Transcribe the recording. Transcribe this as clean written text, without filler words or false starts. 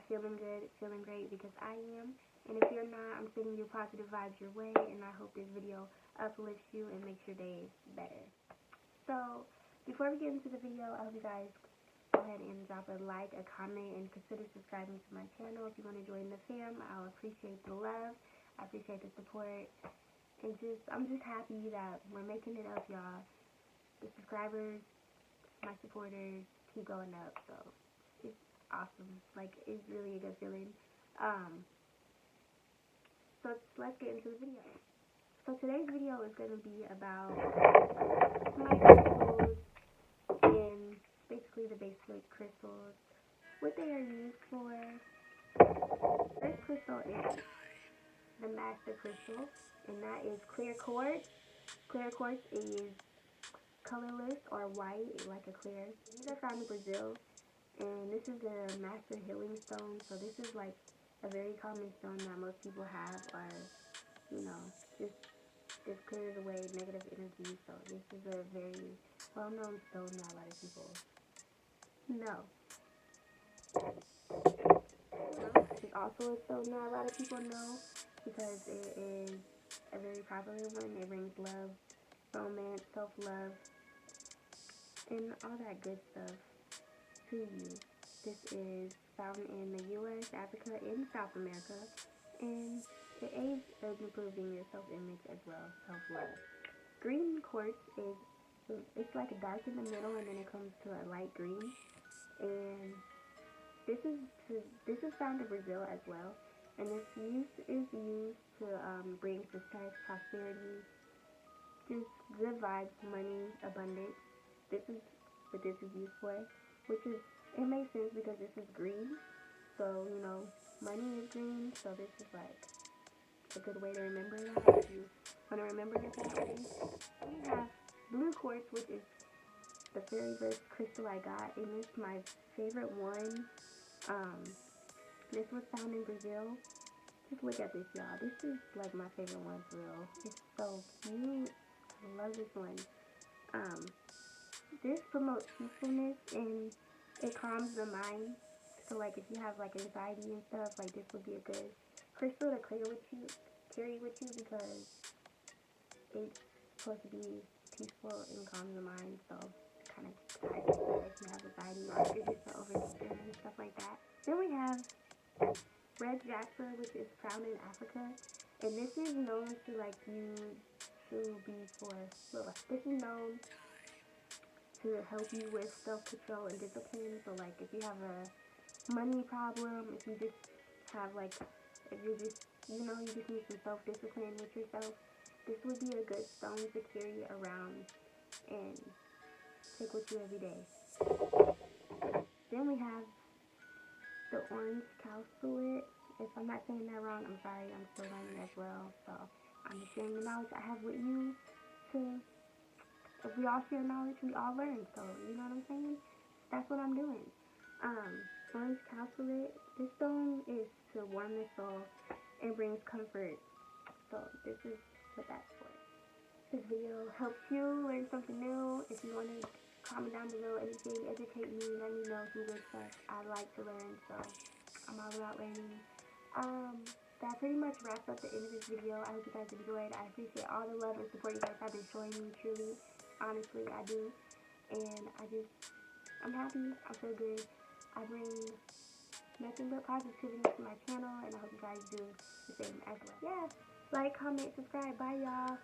feeling good, feeling great, because I am. And if you're not, I'm sending you positive vibes your way, and I hope this video uplifts you and makes your day better. So, before we get into the video, I hope you guys go ahead and drop a like, a comment, and consider subscribing to my channel. If you want to join the fam, I'll appreciate the love. I appreciate the support. And I'm just happy that we're making it up, y'all. The subscribers, my supporters, keep going up, so it's awesome. Like, it's really a good feeling. So let's get into the video. So today's video is going to be about my crystals and basically the basic crystals, what they are used for. First crystal is the master crystal, and that is clear quartz. Clear quartz is colorless or white, like a clear. These are found in Brazil, and this is a master healing stone. So this is like a very common stone that most people have, or just clears away negative energy. So this is a very well-known stone that a lot of people know. It's also a stone that a lot of people know because it is a very popular one. It brings love, romance, self-love, and all that good stuff to you. This is found in the U.S., Africa, and South America, and it aids in improving your self-image as well, self-love. Green quartz it's like a dark in the middle, and then it comes to a light green, and this is found in Brazil as well, and this is used to bring success, prosperity, just good vibes, money, abundance. This is what this is used for, it makes sense because this is green, so money is green, so this is like a good way to remember that if you want to remember it that way. We have blue quartz, which is the very first crystal I got, and it's my favorite one. This was found in Brazil. Just look at this, y'all. This is like my favorite one for real. It's so cute. I love this one. This promotes peacefulness and it calms the mind. So like if you have like anxiety and stuff, like this would be a good crystal to carry with you because it's supposed to be peaceful and calm the mind. So kind of ties into if you have anxiety or if you're just overthinking and stuff like that. Then we have red jasper, which is found in Africa, and this is known to this is known to help you with self-control and discipline. So like if you have a money problem, if you just have if you're just you just need some self-discipline with yourself, this would be a good stone to carry around and take with you every day. Then we have the orange calculate. If I'm not saying that wrong, I'm sorry. I'm still learning as well. So I'm just sharing the knowledge I have with you. If we all share knowledge, we all learn. So you know what I'm saying? That's what I'm doing. Orange calculate. This stone is to warm the soul and brings comfort. So this is what that's for. This video helps you learn something new. If you want to comment down below anything, educate me, let me know some good stuff. I like to learn, so I'm all about learning. That pretty much wraps up the end of this video. I hope you guys enjoyed. I appreciate all the love and support you guys have been showing me, truly. Honestly, I do. And I'm happy. I feel good. I bring nothing but positivity to my channel, and I hope you guys do the same as well. Yeah, like, comment, subscribe. Bye, y'all.